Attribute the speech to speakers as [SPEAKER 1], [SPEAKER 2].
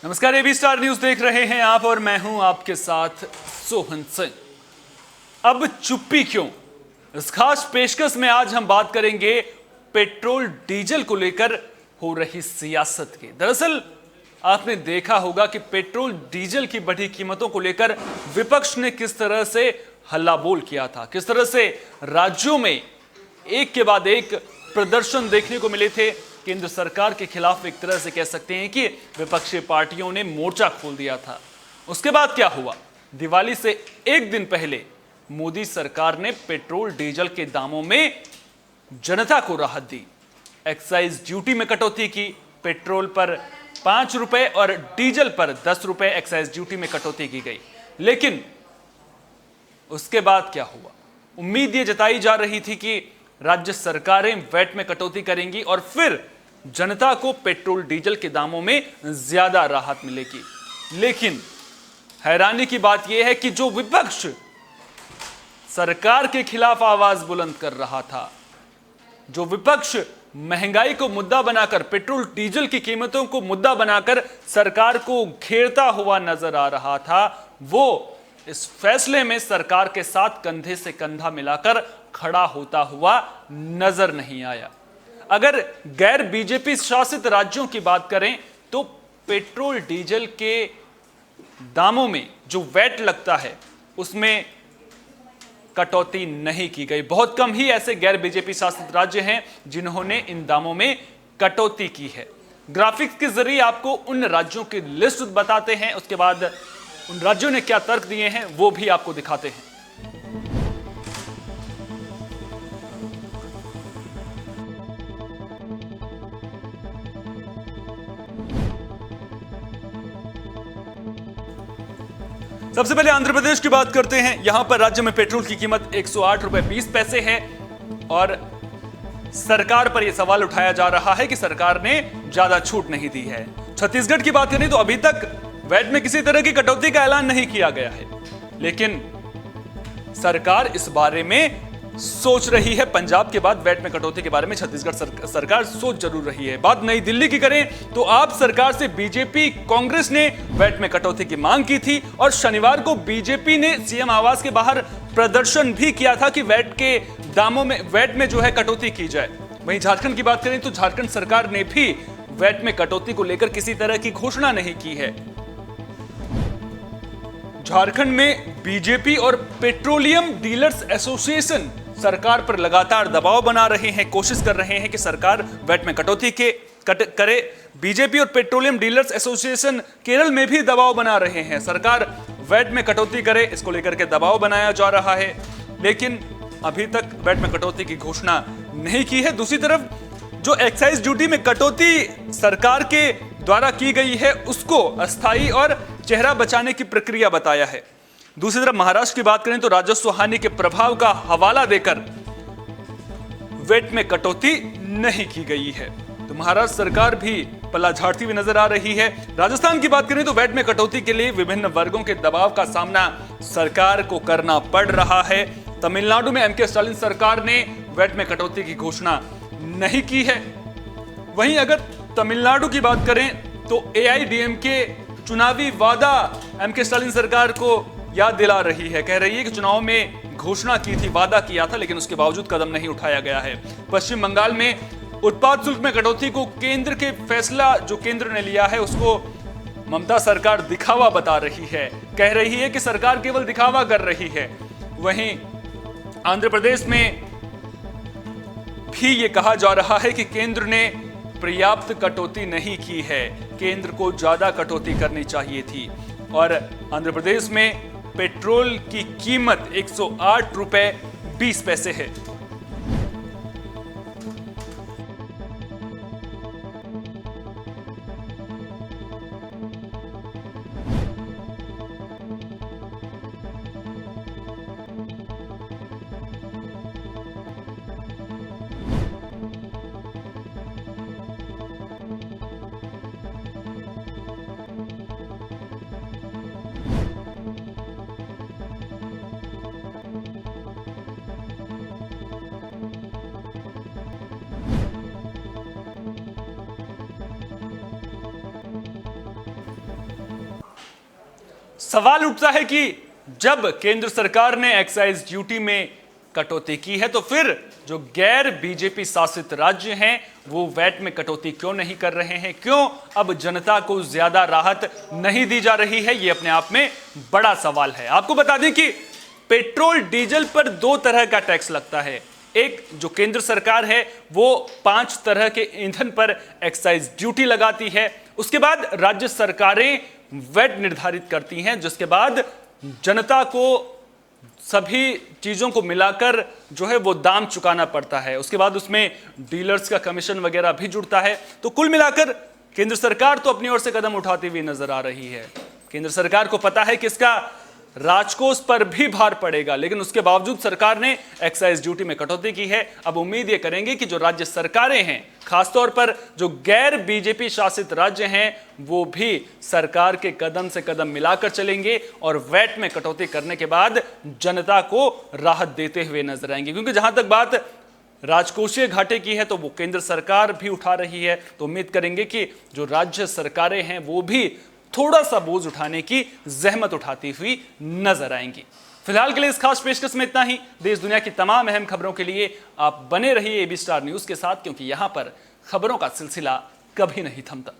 [SPEAKER 1] नमस्कार, AB star news देख रहे हैं आप और मैं हूं आपके साथ सोहन सिंह। अब चुप्पी क्यों, इस खास पेशकश में आज हम बात करेंगे पेट्रोल डीजल को लेकर हो रही सियासत की। दरअसल आपने देखा होगा कि पेट्रोल डीजल की बढ़ी कीमतों को लेकर विपक्ष ने किस तरह से हल्ला बोल किया था, किस तरह से राज्यों में एक के बाद एक प्रदर्शन देखने को मिले थे। केंद्र सरकार के खिलाफ एक तरह से कह सकते हैं कि विपक्षी पार्टियों ने मोर्चा खोल दिया था। उसके बाद क्या हुआ, दिवाली से एक दिन पहले मोदी सरकार ने पेट्रोल डीजल के दामों में जनता को राहत दी। एक्साइज ड्यूटी में कटौती की, पेट्रोल पर 5 रुपए और डीजल पर 10 रुपए एक्साइज ड्यूटी में कटौती की गई। लेकिन उसके बाद क्या हुआ, उम्मीद ये जताई जा रही थी कि राज्य सरकारें वैट में कटौती करेंगी और फिर जनता को पेट्रोल डीजल के दामों में ज्यादा राहत मिलेगी। लेकिन हैरानी की बात यह है कि जो विपक्ष सरकार के खिलाफ आवाज बुलंद कर रहा था, जो विपक्ष महंगाई को मुद्दा बनाकर, पेट्रोल डीजल की कीमतों को मुद्दा बनाकर सरकार को घेरता हुआ नजर आ रहा था, वो इस फैसले में सरकार के साथ कंधे से कंधा मिलाकर खड़ा होता हुआ नजर नहीं आया। अगर गैर बीजेपी शासित राज्यों की बात करें तो पेट्रोल डीजल के दामों में जो वैट लगता है उसमें कटौती नहीं की गई। बहुत कम ही ऐसे गैर बीजेपी शासित राज्य हैं जिन्होंने इन दामों में कटौती की है। ग्राफिक्स के जरिए आपको उन राज्यों की लिस्ट बताते हैं, उसके बाद उन राज्यों ने क्या तर्क दिए हैं वो भी आपको दिखाते हैं। सबसे पहले आंध्र प्रदेश की बात करते हैं। यहां पर राज्य में पेट्रोल की कीमत 108 रुपए 20 पैसे है और सरकार पर यह सवाल उठाया जा रहा है कि सरकार ने ज्यादा छूट नहीं दी है। छत्तीसगढ़ की बात करें तो अभी तक वैट में किसी तरह की कटौती का ऐलान नहीं किया गया है, लेकिन सरकार इस बारे में सोच रही है। पंजाब के बाद वैट में कटौती के बारे में छत्तीसगढ़ सरकार सोच जरूर रही है। बात नई दिल्ली की करें तो आप सरकार से बीजेपी कांग्रेस ने वैट में कटौती की मांग की थी और शनिवार को बीजेपी ने सीएम आवास के बाहर प्रदर्शन भी किया था कि वैट के दामों में, वैट में जो है कटौती की जाए। वहीं झारखंड की बात करें तो झारखंड सरकार ने भी वैट में कटौती को लेकर किसी तरह की घोषणा नहीं की है। झारखंड में बीजेपी और पेट्रोलियम डीलर्स एसोसिएशन सरकार पर लगातार दबाव बना रहे हैं, कोशिश कर रहे हैं कि सरकार वैट में कटौती करे। बीजेपी और पेट्रोलियम डीलर्स एसोसिएशन केरल में भी दबाव बना रहे हैं, सरकार वैट में कटौती करे, इसको लेकर के दबाव बनाया जा रहा है, लेकिन अभी तक वैट में कटौती की घोषणा नहीं की है। दूसरी तरफ जो एक्साइज ड्यूटी में कटौती सरकार के द्वारा की गई है उसको अस्थायी और चेहरा बचाने की प्रक्रिया बताया है। दूसरी तरफ महाराष्ट्र की बात करें तो राजस्व हानि के प्रभाव का हवाला देकर वैट में कटौती नहीं की गई है, तो महाराष्ट्र सरकार भी पल्ला झाड़ती हुई नजर आ रही है। राजस्थान की बात करें तो वैट में कटौती के लिए विभिन्न वर्गों के दबाव का सामना सरकार को करना पड़ रहा है। तमिलनाडु में एमके स्टालिन सरकार ने वैट में कटौती की घोषणा नहीं की है। वहीं अगर तमिलनाडु की बात करें तो एआईडीएमके चुनावी वादा एमके स्टालिन सरकार को याद दिला रही है, कह रही है कि चुनाव में घोषणा की थी, वादा किया था, लेकिन उसके बावजूद कदम नहीं उठाया गया है। पश्चिम बंगाल में उत्पाद शुल्क में कटौती को केंद्र के फैसला जो केंद्र ने लिया है उसको ममता सरकार दिखावा बता रही है, कह रही है कि सरकार केवल दिखावा कर रही है। वहीं आंध्र प्रदेश में भी ये कहा जा रहा है कि केंद्र ने पर्याप्त कटौती नहीं की है, केंद्र को ज्यादा कटौती करनी चाहिए थी। और आंध्र प्रदेश में पेट्रोल की कीमत 108 रुपए 20 पैसे है। सवाल उठता है कि जब केंद्र सरकार ने एक्साइज ड्यूटी में कटौती की है तो फिर जो गैर बीजेपी शासित राज्य हैं वो वैट में कटौती क्यों नहीं कर रहे हैं? क्यों अब जनता को ज्यादा राहत नहीं दी जा रही है? ये अपने आप में बड़ा सवाल है। आपको बता दें कि पेट्रोल डीजल पर 2 तरह का टैक्स लगता है। एक जो केंद्र सरकार है वो 5 तरह के ईंधन पर एक्साइज ड्यूटी लगाती है। उसके बाद राज्य सरकारें वैट निर्धारित करती हैं, जिसके बाद जनता को सभी चीजों को मिलाकर जो है वो दाम चुकाना पड़ता है। उसके बाद उसमें डीलर्स का कमीशन वगैरह भी जुड़ता है। तो कुल मिलाकर केंद्र सरकार तो अपनी ओर से कदम उठाती हुई नजर आ रही है। केंद्र सरकार को पता है कि इसका राजकोष पर भी भार पड़ेगा, लेकिन उसके बावजूद सरकार ने एक्साइज ड्यूटी में कटौती की है। अब उम्मीद ये करेंगे कि जो राज्य सरकारें हैं, खासतौर पर जो गैर बीजेपी शासित राज्य हैं, वो भी सरकार के कदम से कदम मिलाकर चलेंगे और वैट में कटौती करने के बाद जनता को राहत देते हुए नजर आएंगे। क्योंकि जहां तक बात राजकोषीय घाटे की है तो वो केंद्र सरकार भी उठा रही है। तो उम्मीद करेंगे कि जो राज्य सरकारें हैं वो भी थोड़ा सा बोझ उठाने की जहमत उठाती हुई नजर आएंगी। फिलहाल के लिए इस खास पेशकश में इतना ही। देश दुनिया की तमाम अहम खबरों के लिए आप बने रहिए एबी स्टार न्यूज के साथ, क्योंकि यहां पर खबरों का सिलसिला कभी नहीं थमता।